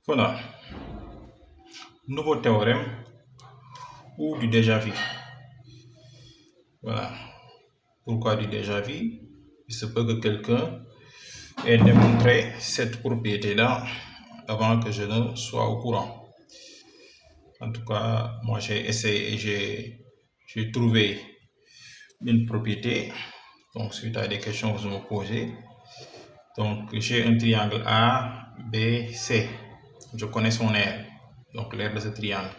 Voilà, nouveau théorème ou du déjà vu. Voilà, pourquoi du déjà vu? Il se peut que quelqu'un ait démontré cette propriété-là avant que je ne sois au courant. En tout cas, moi j'ai essayé et j'ai trouvé une propriété, donc suite à des questions que je me posais. Donc j'ai un triangle A, B, C. Je connais son aire, donc l'aire de ce triangle.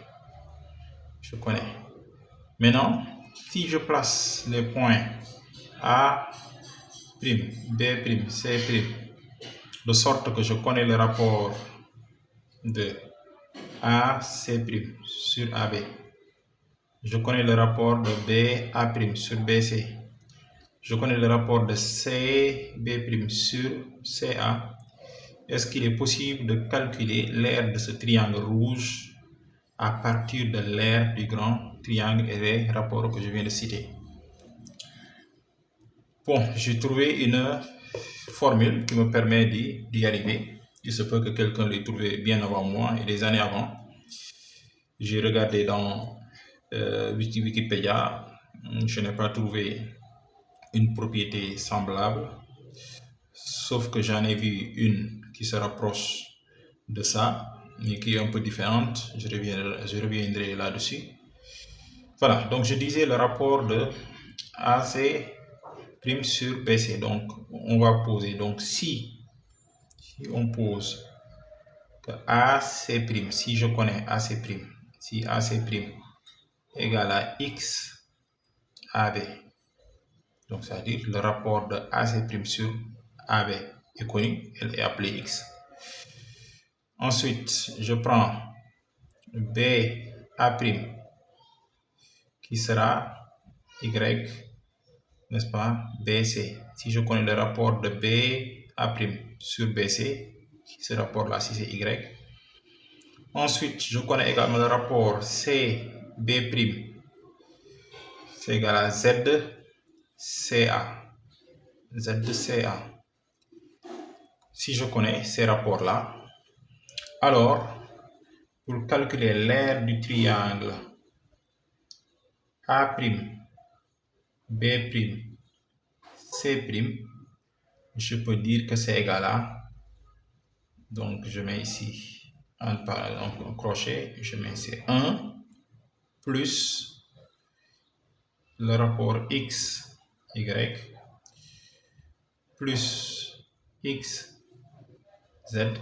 Je connais. Maintenant, si je place les points A', B', C', de sorte que je connais le rapport de AC' sur AB. Je connais le rapport de BA' sur BC. Je connais le rapport de CB' sur CA. Est-ce qu'il est possible de calculer l'aire de ce triangle rouge à partir de l'aire du grand triangle et des rapports que je viens de citer? Bon, j'ai trouvé une formule qui me permet d'y arriver. Il se peut que quelqu'un l'ait trouvé bien avant moi et des années avant. J'ai regardé dans Wikipédia, je n'ai pas trouvé une propriété semblable, sauf que j'en ai vu une qui se rapproche de ça, mais qui est un peu différente. Je reviendrai là-dessus. Voilà, donc je disais le rapport de AC' sur BC. Donc on va poser, donc si on pose que AC', si je connais AC', si AC' égale à X AB, donc c'est-à-dire le rapport de AC' sur AB est connu, elle est appelée X. Ensuite, je prends BA' qui sera Y, n'est-ce pas, BC. Si je connais le rapport de BA' sur BC, ce rapport-là, si c'est Y. Ensuite, je connais également le rapport CB', c'est égal à ZCA. ZCA. Si je connais ces rapports-là, alors, pour calculer l'aire du triangle A', B', C', je peux dire que c'est égal à, donc je mets ici un crochet, je mets ici 1 plus le rapport X, Y, plus X, Z,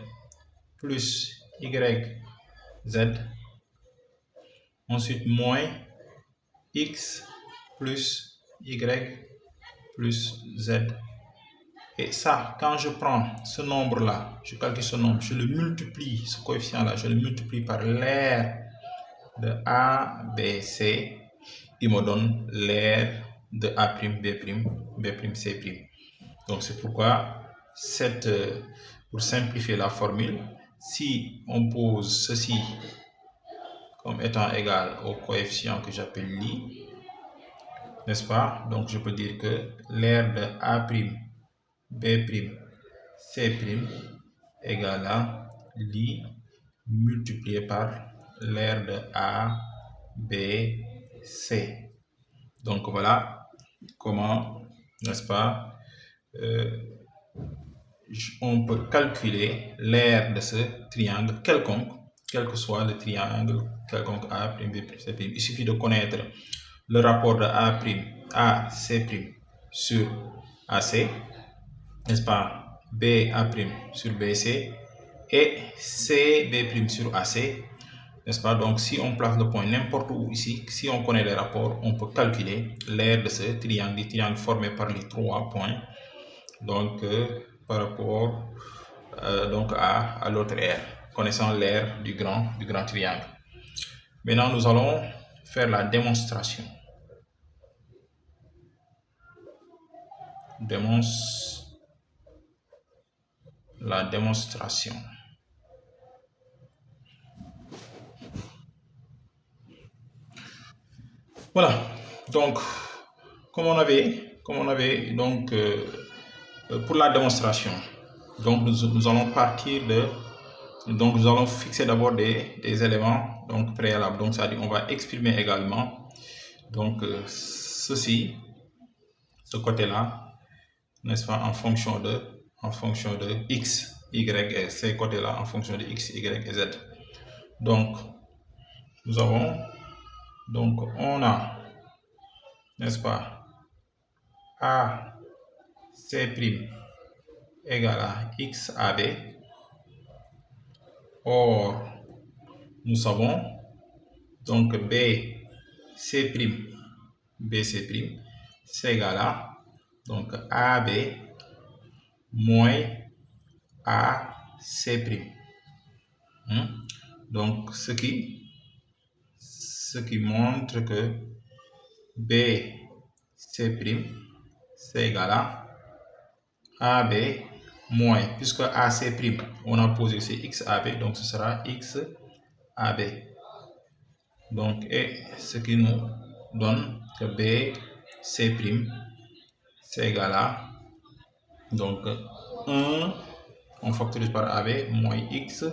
plus Y, Z, ensuite moins X plus Y plus Z. Et ça, quand je prends ce nombre-là, je calcule ce nombre, je le multiplie, ce coefficient-là, je le multiplie par l'aire de A, B, C, il me donne l'aire de A', B', C'. Donc c'est pourquoi, pour simplifier la formule, si on pose ceci comme étant égal au coefficient que j'appelle Li, n'est-ce pas? Donc je peux dire que l'aire de A', B', C' égale à Li multiplié par l'aire de A, B, C. Donc voilà comment, n'est-ce pas, on peut calculer l'aire de ce triangle quelconque, quel que soit le triangle quelconque A', B', C'. Il suffit de connaître le rapport de AC' sur AC, n'est-ce pas, BA' sur BC et CB' sur AC, n'est-ce pas? Donc si on place le point n'importe où ici, si on connaît les rapports, on peut calculer l'aire de ce triangle, formé par les 3 points, donc par rapport donc à l'autre aire, connaissant l'aire du grand triangle. Maintenant nous allons faire la démonstration. La démonstration. Voilà, donc comme on avait donc pour la démonstration, donc nous allons partir de Donc nous allons fixer d'abord des éléments donc préalables. Donc ça dit on va exprimer également donc ceci, ce côté-là, n'est-ce pas, en fonction de x, y et ces côtés-là en fonction de x, y et z. Donc nous avons, donc on a, n'est-ce pas, a c' égale à x ab. Or nous savons donc b c', c'est égal à donc ab moins ac'. Donc ce qui montre que b c' c'est égal à ab moins, puisque ac' on a posé c'est x ab, donc ce sera x ab. Donc et ce qui nous donne que b c' c'est égal à donc 1, on factorise par ab moins x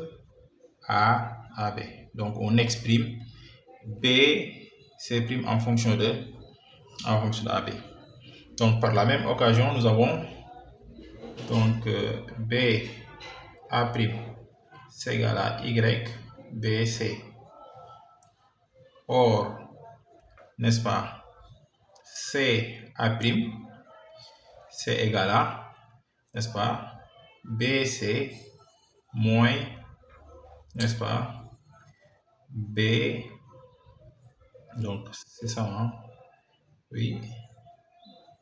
a ab. Donc on exprime b c' en fonction de ab. Donc par la même occasion nous avons donc b a' c'est égal à y bc. Or, n'est-ce pas, c a' c'est égal à, n'est-ce pas, bc moins, n'est-ce pas, b, donc c'est ça, hein? Oui,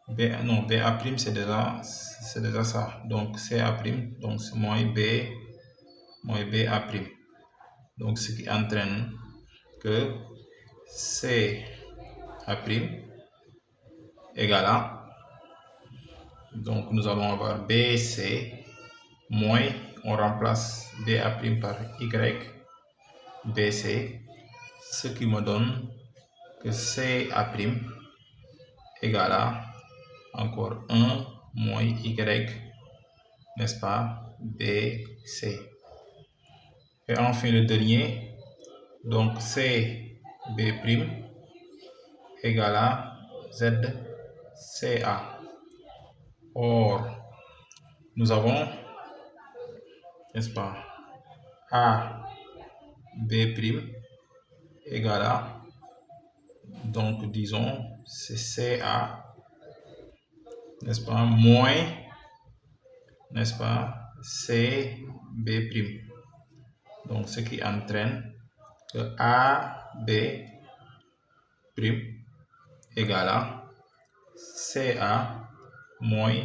b, non, ba' c'est déjà ça, donc ca', donc c'est moins ba', donc ce qui entraîne que ca' égale à, donc nous allons avoir bc moins, on remplace ba' par y bc, ce qui me donne que ca' égale à encore 1 moins y, n'est-ce pas, bc. Et enfin le dernier, donc cb' égale à zca. Or, nous avons, n'est-ce pas, ab' égale à, donc disons, c'est ca, n'est-ce pas, moins, n'est-ce pas, cb'. Donc ce qui entraîne que ab' égale à ca moins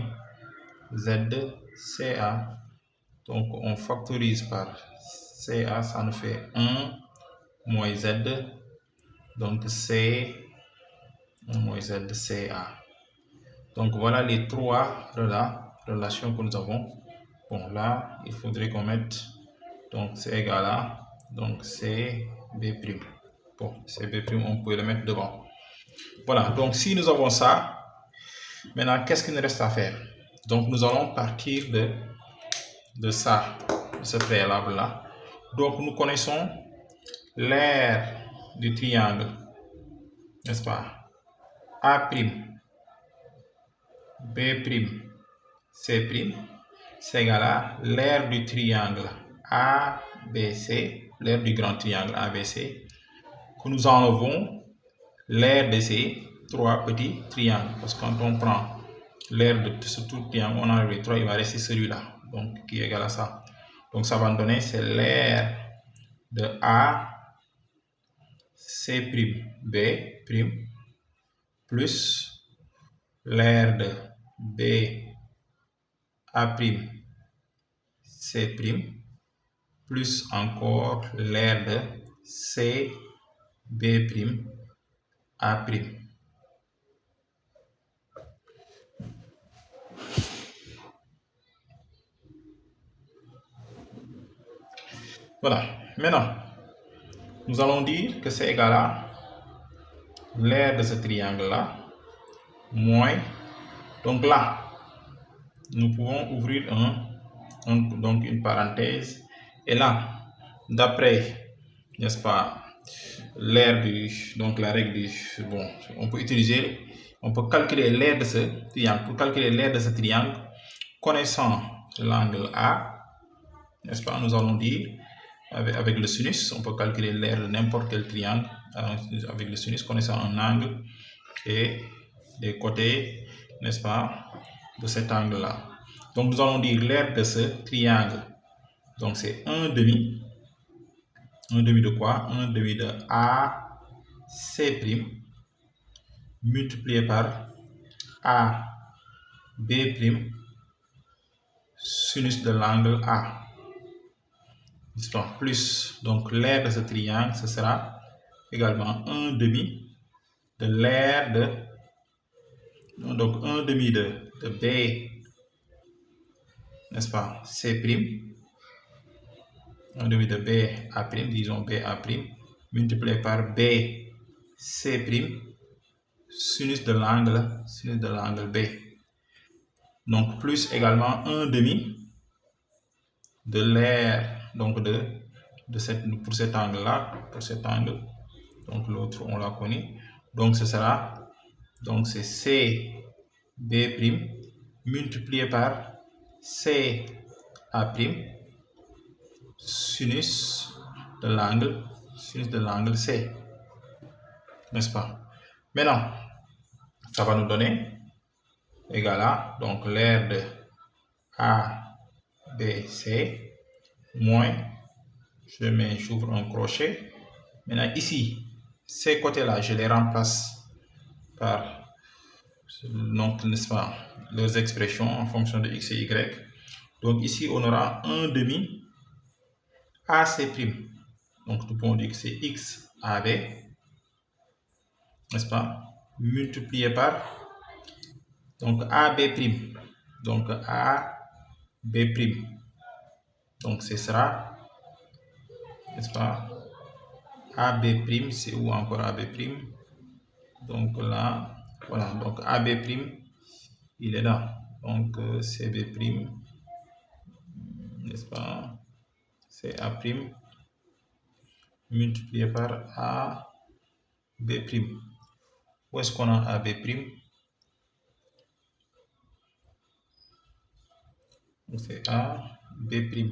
zca. Donc on factorise par ca, ça nous fait 1 moins z, donc c moins z ca. Donc voilà les trois relations que nous avons. Bon, là il faudrait qu'on mette, donc c'est égal à, donc cb'. Bon, cb', on peut le mettre devant. Voilà, donc si nous avons ça, maintenant qu'est-ce qu'il nous reste à faire? Donc nous allons partir de ça, de ce préalable là. Donc nous connaissons l'aire du triangle, n'est-ce pas, a', b', c', c'est égal à l'aire du triangle ABC, l'aire du grand triangle ABC, que nous enlevons l'aire de ces trois petits triangles. Parce que quand on prend l'aire de ce tout triangle, on enlève les trois, il va rester celui-là, donc qui est égal à ça. Donc ça va nous donner, c'est l'aire de A, C', B', plus l'aire de B, A', C', plus encore l'aire de C, B', A'. Voilà. Maintenant, nous allons dire que c'est égal à l'aire de ce triangle-là moins, donc là, nous pouvons ouvrir donc une parenthèse, et là, d'après, n'est-ce pas, l'aire donc la règle bon, on peut calculer l'aire de ce triangle. Pour calculer l'aire de ce triangle, connaissant l'angle A, n'est-ce pas, nous allons dire, avec le sinus, on peut calculer l'aire de n'importe quel triangle avec le sinus, connaissant un angle et les côtés, n'est-ce pas, de cet angle-là. Donc nous allons dire l'aire de ce triangle. Donc c'est 1/2. 1/2 de quoi? 1/2 de AC' multiplié par AB' sinus de l'angle A. Plus, donc l'aire de ce triangle, ce sera également 1/2 de l'aire de, donc 1/2 de B, n'est-ce pas, C', 1/2 de BA', disons BA', multiplié par BC', sinus de l'angle B. Donc plus également 1/2 de l'aire, donc pour cet angle-là, donc l'autre on l'a connu, donc ce sera, donc c'est CB' multiplié par CA', sinus de l'angle C, n'est-ce pas? Maintenant, ça va nous donner égal à, donc l'aire de ABC moins, j'ouvre un crochet. Maintenant ici, ces côtés-là, je les remplace par, donc, n'est-ce pas, leurs expressions en fonction de x et y. Donc ici, on aura 1/2 AC'. Donc nous pouvons dire que c'est XAB, n'est-ce pas, multiplié par, donc AB'. Donc AB'. Donc ce sera, n'est-ce pas, AB', c'est où encore AB'? Donc là, voilà, donc AB', il est là. Donc CB', n'est-ce pas, CA', multiplié par AB'. Où est-ce qu'on a AB'? C'est AB'.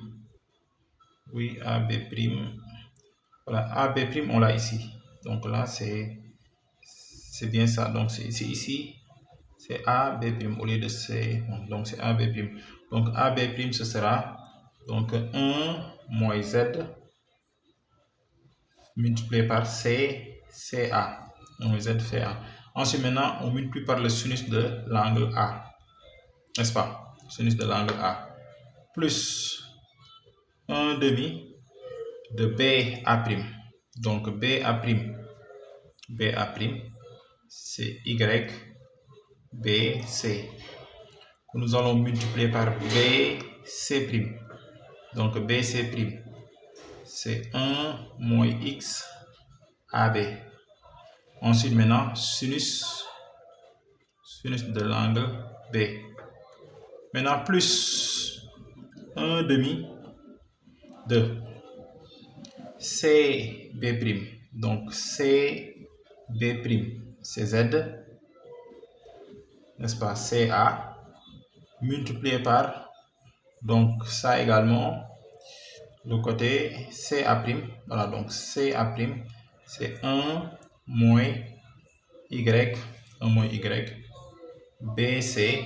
Oui, AB'. Voilà, AB', on l'a ici. Donc là, c'est bien ça. Donc c'est ici, c'est AB' au lieu de C. Donc c'est AB'. Donc AB', ce sera donc 1 moins Z multiplié par CA. 1 moins Z CA. Ensuite, maintenant, on multiplie par le sinus de l'angle A. N'est-ce pas? Sinus de l'angle A. Plus 1/2 de BA'. Donc BA', c'est YBC, que nous allons multiplier par BC'. Donc BC', c'est 1 moins X AB. Ensuite, maintenant, sinus de l'angle B. Maintenant, plus 1/2 de CB'. Donc CB', c'est Z, n'est-ce pas, CA, multiplié par, donc ça également, le côté CA'. Voilà, donc CA', c'est 1 moins Y, BC,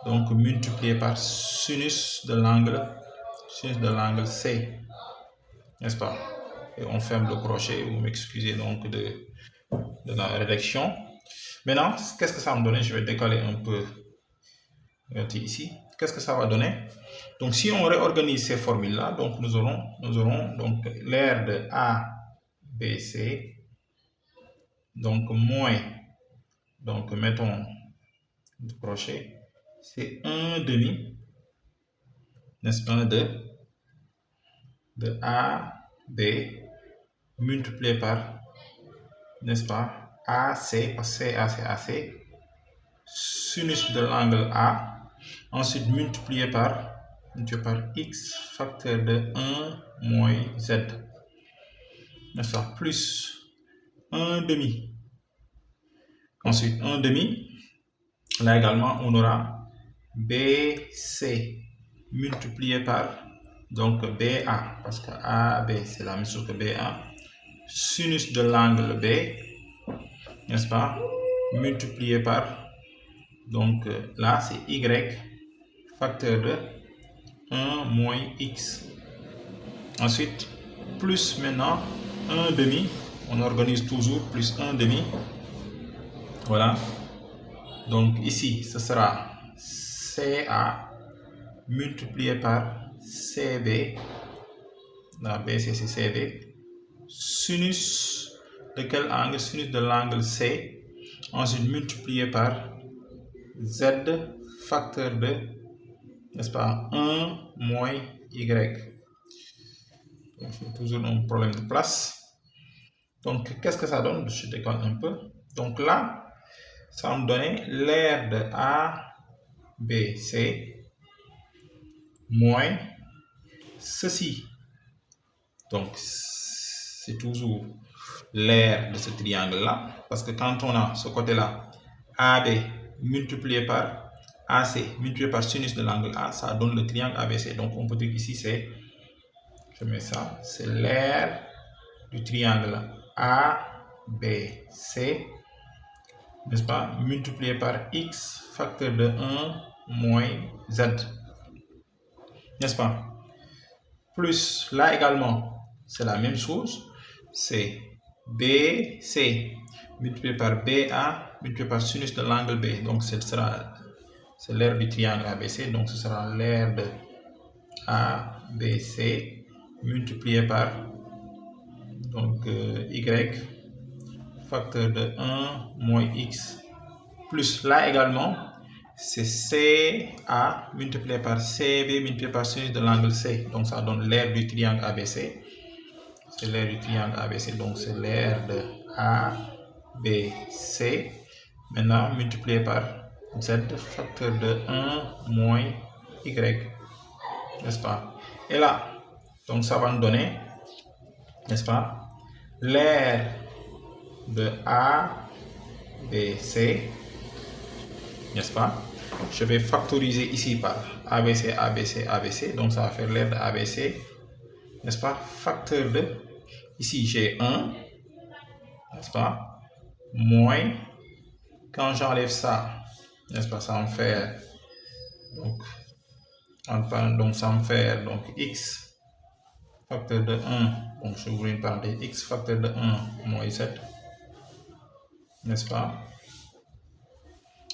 donc multiplié par sinus de l'angle C, n'est-ce pas? Et on ferme le crochet, vous m'excusez donc de la rédaction. Maintenant, qu'est-ce que ça va me donner? Je vais décaler un peu ici. Qu'est-ce que ça va donner? Donc si on réorganise ces formules-là, donc nous aurons donc l'aire de ABC, donc moins, donc mettons le crochet, c'est 1/2, n'est-ce pas, de AB multiplié par, n'est-ce pas, AC, parce que CA c'est AC, sinus de l'angle A, ensuite multiplié par multiplié par x facteur de 1 moins z, n'est-ce pas, plus 1 demi. Ensuite, 1 demi, là également, on aura BC multiplié par donc BA, parce que AB c'est la même chose que BA, sinus de l'angle B, n'est-ce pas, multiplié par, donc là c'est Y facteur de 1 moins X. Ensuite, plus maintenant 1 demi, on organise toujours plus 1 demi, voilà. Donc ici, ce sera CA multiplié par CB, la BC c'est CB, sinus de quel angle? Sinus de l'angle C, ensuite multiplié par Z facteur de, n'est-ce pas, 1 moins Y. Donc c'est toujours un problème de place. Donc qu'est-ce que ça donne? Je décolle un peu. Donc là, ça va me donner l'aire de ABC moins ceci. Donc c'est toujours l'aire de ce triangle-là, parce que quand on a ce côté-là, AB multiplié par AC multiplié par sinus de l'angle A, ça donne le triangle ABC. Donc on peut dire qu'ici c'est, je mets ça, c'est l'aire du triangle ABC, n'est-ce pas, multiplié par x facteur de 1 moins z, n'est-ce pas, plus là également c'est la même chose, c'est BC multiplié par BA multiplié par sinus de l'angle B, donc c'est l'aire du triangle ABC, donc ce sera l'aire de ABC multiplié par donc Y facteur de 1 moins X, plus là également c'est CA multiplié par CB multiplié par sinus de l'angle C, donc ça donne l'aire du triangle ABC. C'est l'aire du triangle ABC, donc c'est l'aire de ABC, maintenant multiplié par Z facteur de 1 moins Y, n'est-ce pas, et là donc ça va nous donner, n'est-ce pas, l'aire de ABC, n'est-ce pas. Je vais factoriser ici par ABC, ABC, ABC, donc ça va faire l'aire de ABC, n'est-ce pas, facteur de, ici j'ai 1, n'est-ce pas, moins, quand j'enlève ça, n'est-ce pas, ça va me faire, donc ça va me faire donc x facteur de 1, donc je ouvre une parenthèse, x facteur de 1 moins z, n'est-ce pas,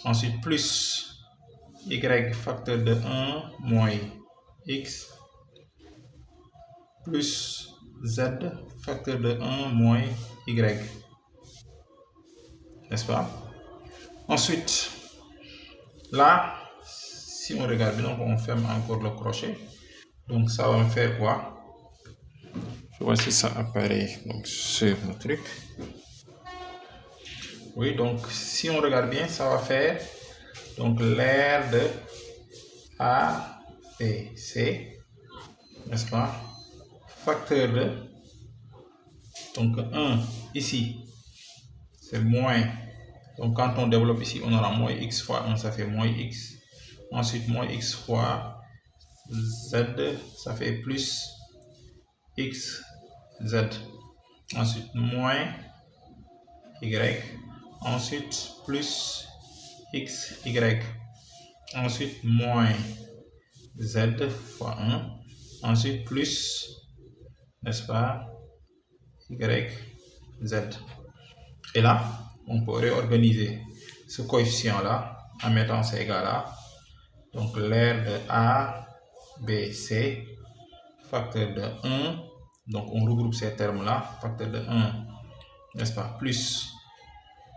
ensuite plus y facteur de 1 moins x plus z facteur de 1 moins y, n'est-ce pas. Ensuite là si on regarde bien, donc on ferme encore le crochet, donc ça va me faire quoi, je vois si ça apparaît donc sur le truc. Oui, donc si on regarde bien, ça va faire donc l'aire de ABC, n'est-ce pas, facteur de, donc 1 ici c'est moins, donc quand on développe ici on aura moins x fois 1, ça fait moins x, ensuite moins x fois z, ça fait plus x z, ensuite moins y, ensuite plus x y, ensuite moins z fois 1, ensuite plus, n'est-ce pas, y z. Et là on peut réorganiser ce coefficient là en mettant ça égal à donc l'aire de ABC facteur de 1, donc on regroupe ces termes là, facteur de 1, n'est-ce pas, plus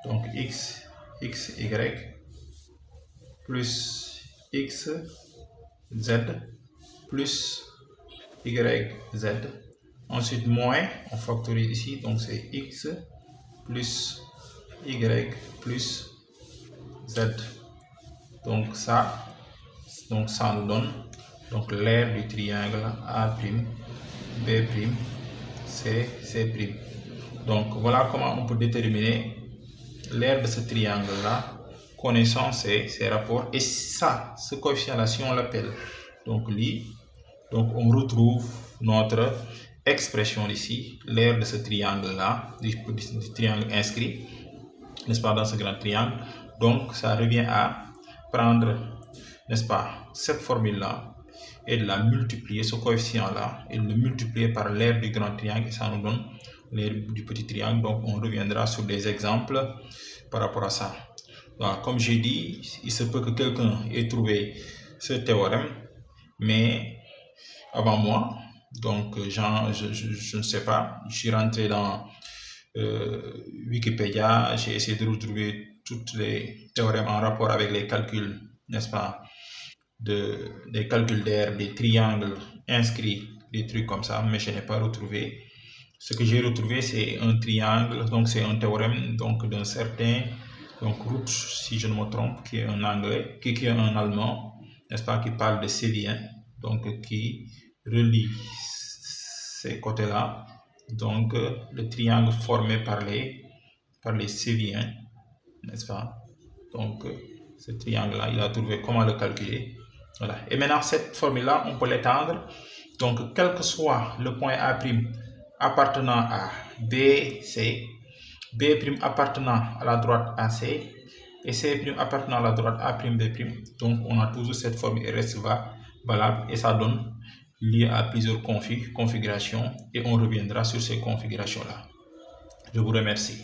donc x y plus x z plus y z, ensuite moins, on factorise ici, donc c'est x plus y plus z, donc ça nous donne Donc l'aire du triangle A', B', C', C'. Donc voilà comment on peut déterminer l'aire de ce triangle-là, connaissant ces rapports. Et ça, ce coefficient-là, si on l'appelle donc l'I, donc on retrouve notre expression ici, l'aire de ce triangle-là, du triangle inscrit, n'est-ce pas, dans ce grand triangle. Donc ça revient à prendre, n'est-ce pas, cette formule-là et de la multiplier, ce coefficient-là, et de le multiplier par l'aire du grand triangle, et ça nous donne l'aire du petit triangle. Donc on reviendra sur des exemples par rapport à ça. Donc, comme j'ai dit, il se peut que quelqu'un ait trouvé ce théorème, mais avant moi, donc je ne sais pas, je suis rentré dans Wikipédia, j'ai essayé de retrouver tous les théorèmes en rapport avec les calculs, n'est-ce pas, des calculs d'aire, des triangles inscrits, des trucs comme ça, mais je n'ai pas retrouvé. Ce que j'ai retrouvé, c'est un triangle, donc c'est un théorème donc d'un certain Root, si je ne me trompe, qui est un anglais, qui est un allemand, n'est-ce pas, qui parle de Sévien, donc qui relie ces côtés-là, donc le triangle formé par les Séviens, n'est-ce pas? Donc ce triangle-là, il a trouvé comment le calculer. Voilà. Et maintenant, cette formule-là, on peut l'étendre. Donc, quel que soit le point A' appartenant à B, C, B' appartenant à la droite AC et C' appartenant à la droite A', B'. Donc, on a toujours cette formule et reste valable et ça donne lié à plusieurs configurations et on reviendra sur ces configurations-là. Je vous remercie.